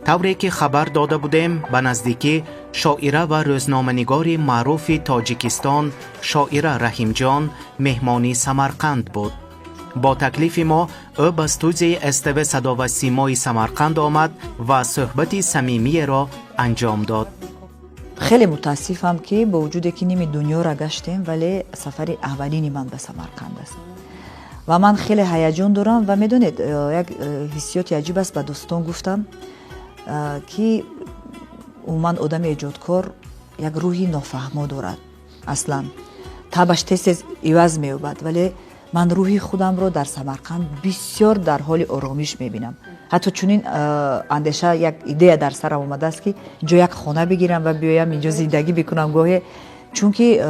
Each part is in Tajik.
طوری که خبر داده بودیم به نزدیکی شاعره و روزنامه‌نگار معروف تاجیکستان شاعره رحیم جان مهمانی سمرقند بود. با تکلیف ما او به استودیوی استو صدا و سیمای سمرقند آمد و صحبت صمیمی را انجام داد. خیلی متاسفم که با وجودی که نیم دنیا را گشتیم ولی سفر اولینی من به سمرقند است و من خیلی هیجان دارم و میدونید یک حسیات عجیب است. به دوستان گفتم که من آدم ایجادکار یک روحی نافهمو دارد، اصلا تبش تست عوض می‌یابد، ولی من روحی خودم رو در سمرقند بسیار در حال آرامش میبینم. حتی چنین اندیشه یک ایده در سرم اومده است که جا یک خانه بگیرم و بیایم اینجا زندگی بکنم گاهی، چون که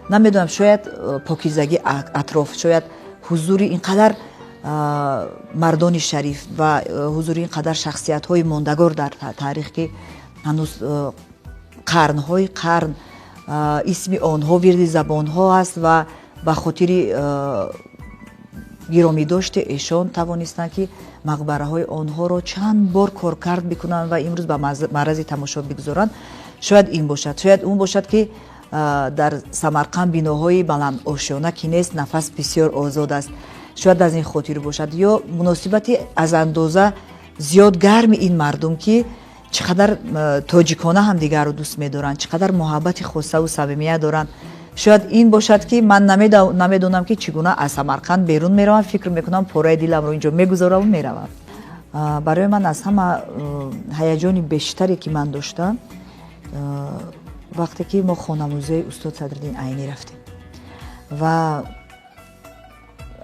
نمیدونم شاید پاکیزگی اطراف، شاید حضور اینقدر مردان شریف و حضور اینقدر شخصیت های ماندگار در تاریخ که هنوز قرنهای قرن اسم آنها ورد زبان ها است و به خاطر گرامی داشته ایشان توانستند که مقبره های آنها را چند بار کار کرد بکنند و امروز به معرض تماشا بگذارند. شاید این باشد، شاید اون باشد که در سمرقند بیناهای بلند آشیانه که نیست، نفس بسیار آزاد است. شاید از این خاطر باشد یا مناسبتی از اندازه زیاد گرم این مردم که چقدر تاجیکانه هم دیگر رو دوست می‌دارند، چقدر محبت خاصه و صمیمیت دارند. شاید این باشد که من نمیدونم که چگونه از سمرقند بیرون میروم، فکر میکنم پاره دلم رو اینجا میگذارم و میروم. برای من از همه هیجان بیشتری که من داشتم وقتی که ما خانموزه استاد صدرالدین عینی رفتیم و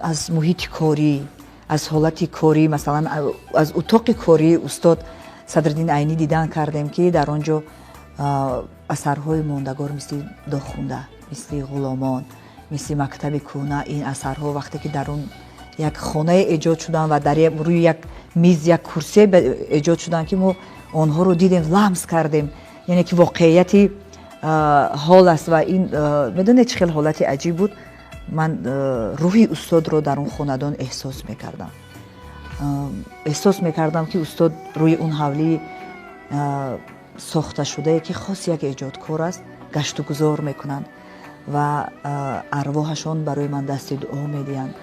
از محیط کاری، از حالت کاری، مثلا از اتاق کاری استاد صدرالدین عینی دیدن کردیم که در آنجا اثرهای ماندگار مثل داخونده، مثل غلامان، مثل مکتب کهنه، این اثرها وقتی که در اون یک خانه ایجاد شدن و در روی یک میز یک کرسی ایجاد شدن که ما آنها رو دیدیم، لمس کردیم، یعنی که واقعیتی حال است و این میدونید چه خیلی حالت عجیب بود. من روحی استاد رو در اون خاندان احساس میکردم که استاد روی اون حولی ساخته شده که خاص یک ایجادکار است گشت و گذار میکنند و ارواحشان برای من دست دعا میدهند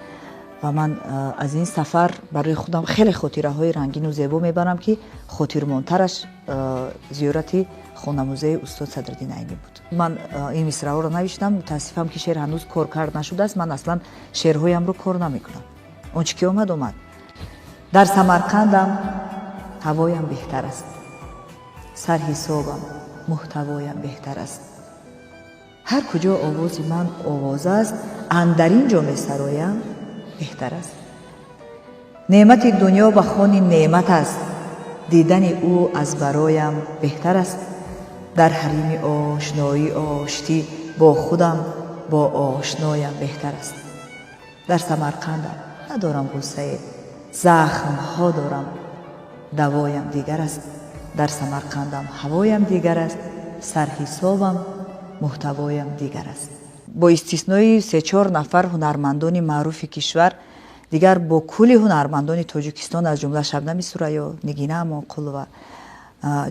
و من از این سفر برای خودم خیلی خاطره های رنگین و زیبا میبرم که خاطرماندترش زیارت خانموزه استاد صدرالدین عینی بود. من این مصرع رو نوشتم، متاسفم که شعر هنوز کار کرد نشده است. من اصلا شعرهایم رو کار نمیکنم، اونچه که اومد. در سمرقندم هوایم بهتر است، سر حسابم محتوایم بهتر است. هر کجا آواز من آواز است، اندرین جا می سرایم بهتر است. نعمت دنیا و خوان نعمت است، دیدن او از برایم بهتر است. در حریم آشنایی آشتی با خودم با آشنایم بهتر است. در سمرقندم ندارم غصه، زخم ها دارم، دوایم دیگر است. در سمرقندم هوایم دیگر است، سرحسابم محتوایم دیگر است. با استثنای 3-4 نفر هنرمندان معروف کشور دیگر با کل هنرمندان تاجیکستان از جمله شبنم سوریا، نگینه امانقل و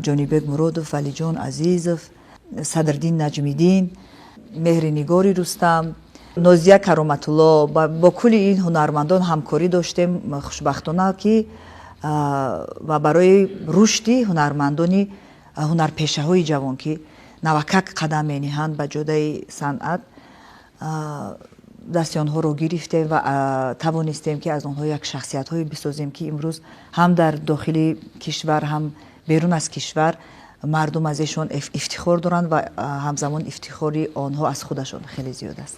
جانیبک مرادوف، علی جان عزیزов، صدرالدین نجمیدین، مهرنگار رستم، نازیه کرامت الله، با کل این هنرمندان همکاری داشتیم خوشبختانه که و برای رشد هنرمندان هنرپیشه های جوان که نوکک قدم می نهند به جاده صنعت دست آنها رو گرفتیم و توانستیم که از آنها یک شخصیت هایی بسازیم که امروز هم در داخل کشور هم بیرون از کشور مردم از ایشان افتخار دارند و همزمان افتخاری آنها از خودشان خیلی زیاد است.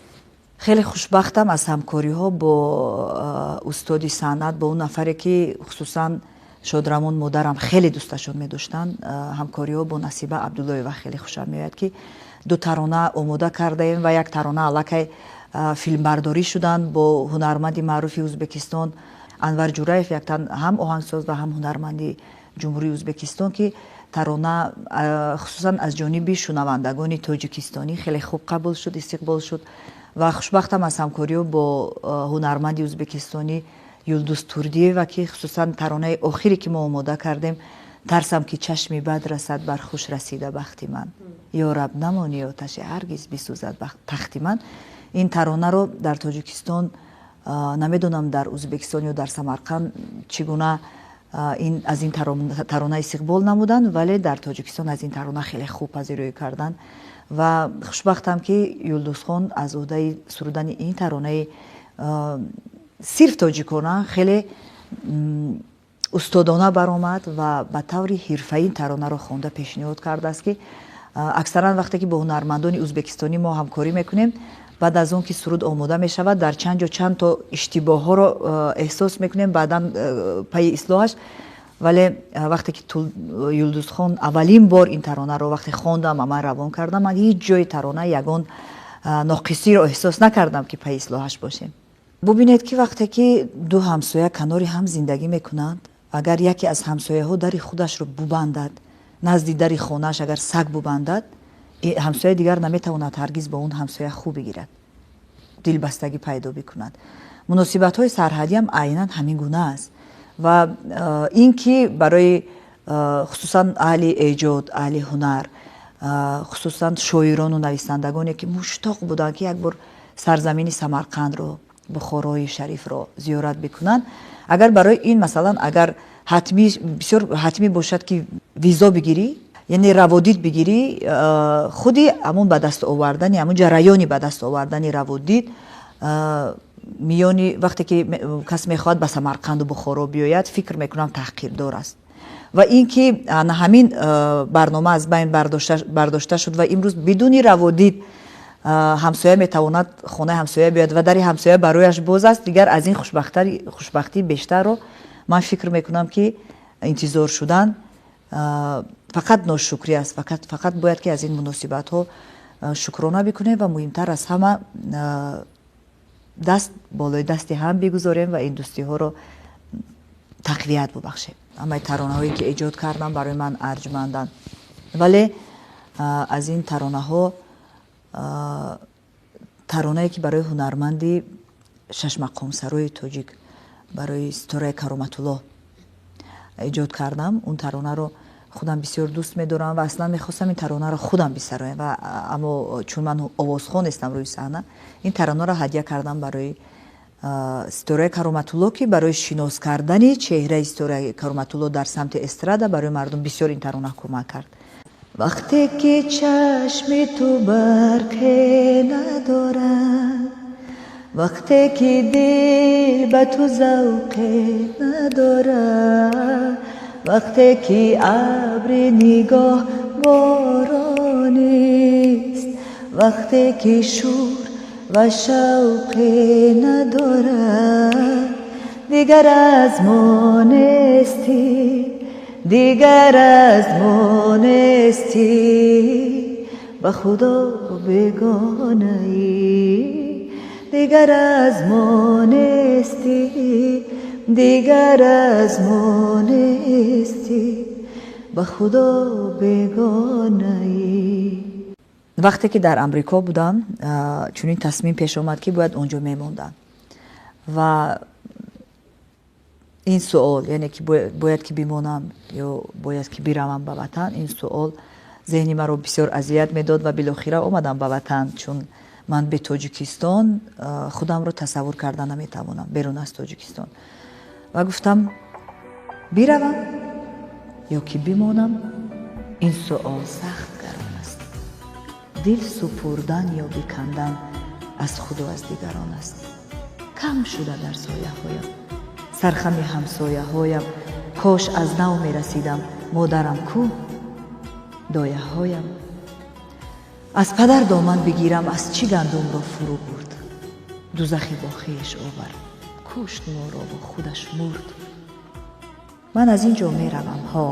خیلی خوشبختم از همکاری ها با استاد صنعت، با اون نفری که خصوصا شادرمان مادرم خیلی دوستشون می داشتن. همکاری ها با نصیبه عبدالله و خیلی خوشم میاد که 2 ترانه آماده کرده ایم و 1 ترانه الکی فیلم برداری شدن با هنرمند معروف ازبکستان انور جورایف، یک تن هم آهنگساز و هم هنرمند جمهوری ازبکستان که ترانه خصوصا از جانب شنوندگان تاجیکستانی خیلی خوب قبول شد، استقبال شد و خوشبختم از همکاری با هنرمند ازبکستانی یلدوز توردیه و که خصوصا ترانه آخری که ما آماده کردیم тарсам ки чашми бад расад бар хуш расида бахти ман, ё раб намони оташи ҳаргиз бисӯзад тахти ман. ин таронаро дар Тоҷикистон, намедонам дар Ӯзбекистон ё дар Самарқанд чӣ гуна аз ин тарона истиқбол намуданд, вале дар Тоҷикистон аз ин тарона хеле хуб пазироӣ карданд ва хушбахтам ки Юлдузхон аз ӯҳдаи сурудани ин таронаи сирф тоҷикона хеле устодона баромад ва ба таври ҳирфаӣ ин таронаро хонда пешниҳод кардааст ки аксаран вақте ки бо ҳунармандони ӯзбекистонӣ мо ҳамкорӣ мекунем, баъд аз он ки суруд омода мешавад, дар чанд ҷо чанд то иштибоҳҳоро эҳсос мекунем, баъдан пайи ислоҳаш. вале вақте ки Юлдузхон аввалин бор ин таронаро вақте хондам, ман равон кардам, ман ҳеҷ ҷои тарона ягон ноқисиро эҳсос накардам ки пайи ислоҳаш бошем. бубинед ки вақте ки ду ҳамсоя канори ҳам зиндагӣ мекунанд, агар яке аз ҳамсояҳо дари худашро бубандад, назди дари хонааш агар саг бубандад, ҳамсояи дигар наметавонад ҳаргиз бо он ҳамсоя хуб бигирад, дилбастагӣ пайдо бикунад. муносибатҳои сарҳадиам айнан ҳамин гуна аст ва ин ки барои хусусан аҳли эҷод, аҳли ҳунар, хусусан шоирону нависандагоне ки муштоқ буданд ки як бор сарзамини Самарқандро, Бухорои шарифро зиёрат бикунанд, агар барои ин масалан агар бисёр ҳатмӣ бошад ки визо бигирӣ, яъне раводид бигирӣ, худи ҳамун ба даст овардани ҳамун ҷараёни ба даст овардани раводид миёни вақте ки кас мехоҳад ба Самарқанду Бухоро биёяд, фикр мекунам таҳқирдор аст. ва ин ки ҳамин барнома аз байн бардошта шуд ва имрӯз бидуни раводид ҳамсоя метавонад хонаи ҳамсоя биёяд ва дари ҳамсоя барояш боз аст, дигар аз ин хушбахтӣ бештарро ман фикр мекунам ки интизор шудан фақат ношукрӣ аст. Фақат бояд ки аз ин муносибатҳо шукрона бикунем ва муҳимтар аз ҳама даст болои дасти ҳам бигузорем ва ин дӯстиҳоро тақвият бубахшем. ҳамаи таронаҳое ки эҷод кардам барои ман арҷманданд, вале аз ин таронаҳо таронае ки барои ҳунарманди Шашмақомсарои тоҷик, барои Ситораи Кароматулло эҷод кардам, он таронаро худам бисёр дӯст медорам ва аслан мехостам ин таронаро худам бисароям, ва аммо чун ман овозхон нестам рӯи саҳна, ин таронаро ҳадя кардам барои Ситораи Кароматулло ки барои шинос кардани чеҳраи Ситораи Кароматулло дар самти эстрада барои мардум бисёр ин тарона кӯмак кард. вақте ки чашми ту барқе надорад, вақте ки дил ба ту завқе надорад, вақте ки абри нигоҳ боронист, вақте ки шур ва шавқе надорад, дигар аз мо нести, дигар аз мо нести, ба худо бегонаӣ, дигар аз мо нести, дигар аз мо нести, ба худо бегонаӣ. вақте ки дар Амрико будам, чунин тасмим пеш омад ки бояд онҷо мемондам ва ин суол, яъне ки бояд ки бимонам ё бояд ки биравам ба ватан, ин суол зеҳни маро бисёр азият медод ва билохира омадам ба ватан, чун ман бе Тоҷикистон худамро тасаввур карда наметавонам, берун аз Тоҷикистон. ва гуфтам биравам ё ки бимонам, ин суол сахт гарон аст. дил супурдан ё бикандан аз худу аз дигарон аст. кам шуда дар сояҳоям сархами ҳамсояҳоям, кош аз нав мерасидам, модарам ку дояҳоям. аз падар доман бигирам, аз чӣ гандумро фурӯ бурд, дузахи бо хеш овард, кушт моро бо худаш мурд. ман аз ин ҷо меравам, ҳо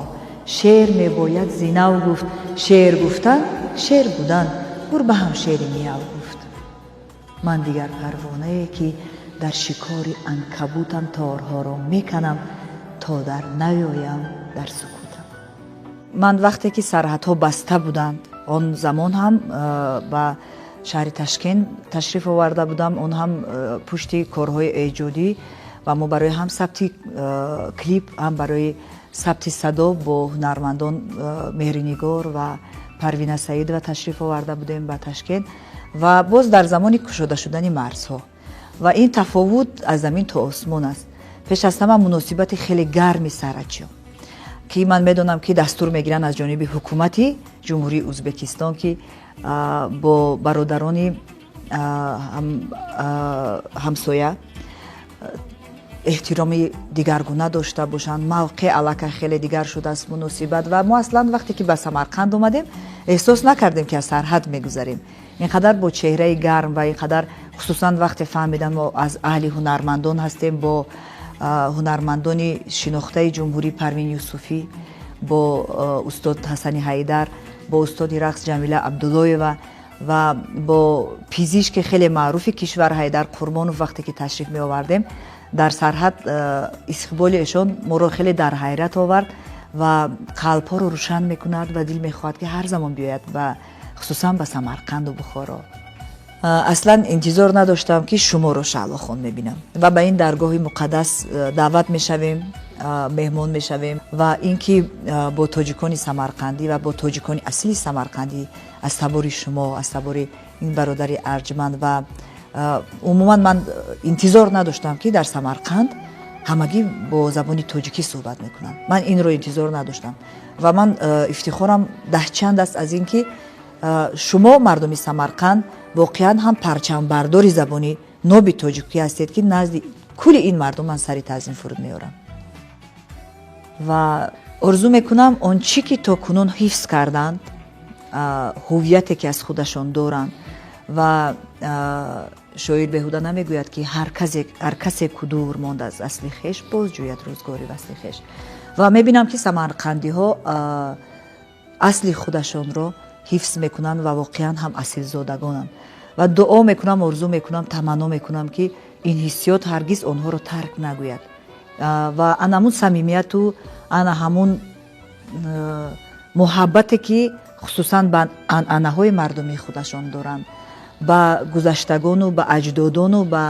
шеър мебояд зинав гуфт, шеър гуфтан шер будан, бур ба ҳам шеъри нияв гуфт. ман дигар парвонае ки дар шикори анкабутам торҳоро меканам, то дар наёям дар сукутам. ман вақте ки сарҳадҳо баста буданд, он замон ҳам ба шаҳри Ташкент ташриф оварда будам, он ҳам пушти корҳои эҷодӣ ва мо барои ҳам сабти клип, ҳам барои сабти садо бо ҳунармандон меҳринигор ва парвина саидова ташриф оварда будем ба Ташкент ва боз дар замони кушода шудани марзҳо ва ин тафовут аз замин то осмон аст. пеш аз ҳама муносибати хеле гарми сарачо ки ман медонам ки дастур мегиранд аз ҷониби ҳукумати ҷумҳурии Узбекистон ки бо бародарони ҳамсоя эҳтироми дигаргуна дошта бошанд. мавқеъ аллакай хеле дигар шудааст муносибат ва мо аслан вақте ки ба Самарқанд омадем эҳсос накардем ки аз сарҳад мегузарем. инқадар бо чеҳраи гарм ва инқадар хусусан вақте фаҳмидам мо аз аҳли ҳунармандон ҳастем, бо ҳунармандони шинохтаи ҷумҳурӣ Парвин Юсуфӣ, бо устод Ҳасани Ҳайдар, бо устоди рақс Ҷамила Абдуллоева ва бо пизишки хеле маъруфи кишвар Ҳайдар Қурбонов вақте ки ташриф меовардем дар сарҳад истиқболи эшон моро хеле дар ҳайрат овард ва қалбҳоро рӯшан мекунад ва дил мехоҳад ки ҳар замон биёяд ва хусусан ба Самарқанду Бухоро. аслан интизор надоштам ки шуморо Шаълохон мебинам ва ба ин даргоҳи муқаддас даъват мешавем, меҳмон мешавем ва ин ки бо тоҷикони самарқандӣ ва бо тоҷикони асли самарқандӣ аз табори шумо, аз табори ин бародари арҷманд ва умуман ман интизор надоштам ки дар Самарқанд ҳамагӣ бо забони тоҷикӣ суҳбат мекунанд. ман инро интизор надоштам ва ман ифтихорам даҳчанд аст аз ин ки шумо мардуми Самарқанд воқеан ҳам парчамбардори забони ноби тоҷикӣ ҳастед ки назди кулли ин мардум ман сари тазим фуруд меорам ва орзу мекунам он чӣ ки то кунун ҳифз карданд, ҳувияте ки аз худашон доранд ва шоир беҳуда намегӯяд ки ҳар касе ку дур монд аз асли хеш боз ҷӯяд рӯзгори васли хеш ва мебинам ки самарқандиҳо асли худашонро ҳифз мекунанд ва воқеан ҳам асилзодагонанд ва дуо мекунам, орзу мекунам, таманно мекунам ки ин ҳиссиёт ҳаргиз онҳоро тарк нагӯяд ва ана ҳамун самимияту ана ҳамун муҳаббате ки хусусан ба анъанаҳои мардуми худашон доранд, ба гузаштагону ба аҷдодону ба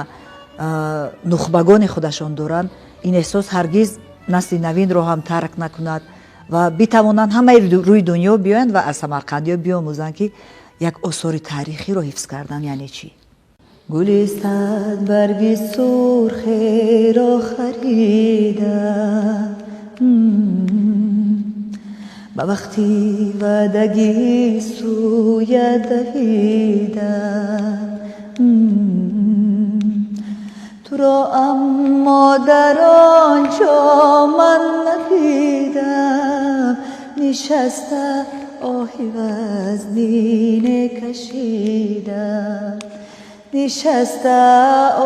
нухбагони худашон доранд, ин эҳсос ҳаргиз насли навинро ҳам тарк накунад ва битавонанд ҳамаи рӯи дунё биёянд ва аз самарқандиҳо биомӯзанд ки як осори таърихиро ҳифз кардан яъне чӣ. гули сад барги сурхеро харидам ба вақти ваъдагӣ сӯяд давидам туро аммо дар он ҷо ман надидам нишаста оҳи вазнине кашидам нишаста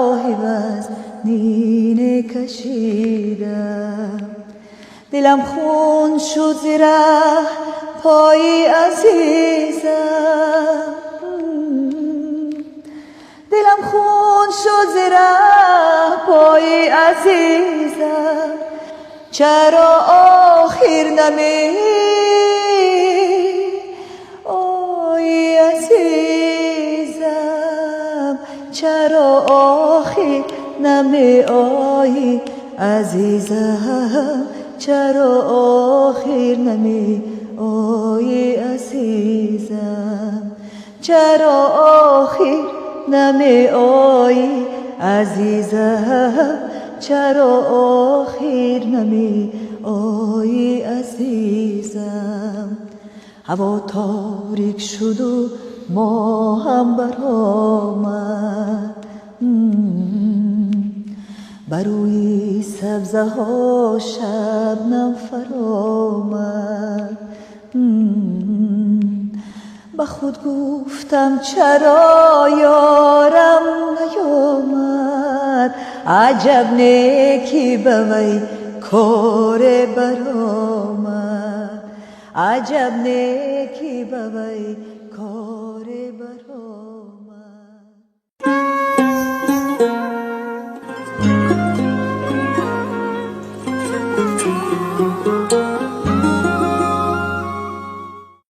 оҳи вазнине кашидам دلم خون شد ز ره پای عزیزم دلم خون شد ز ره پای عزیزم چرا آخر نمی آی عزیزم چرا آخر نمی آی عزیزم چرا آخر نمی آی عزیزم چرا آخر نمی آی عزیزم چرا آخر نمی آی عزیزم هوا تاریک شد و ماه هم برآمد بر روی سبزه ها شبنم فرآمد به خود گفتم چرا یارم نیامد عجب نیکی به وی کار برآمد عجب نیکی به وی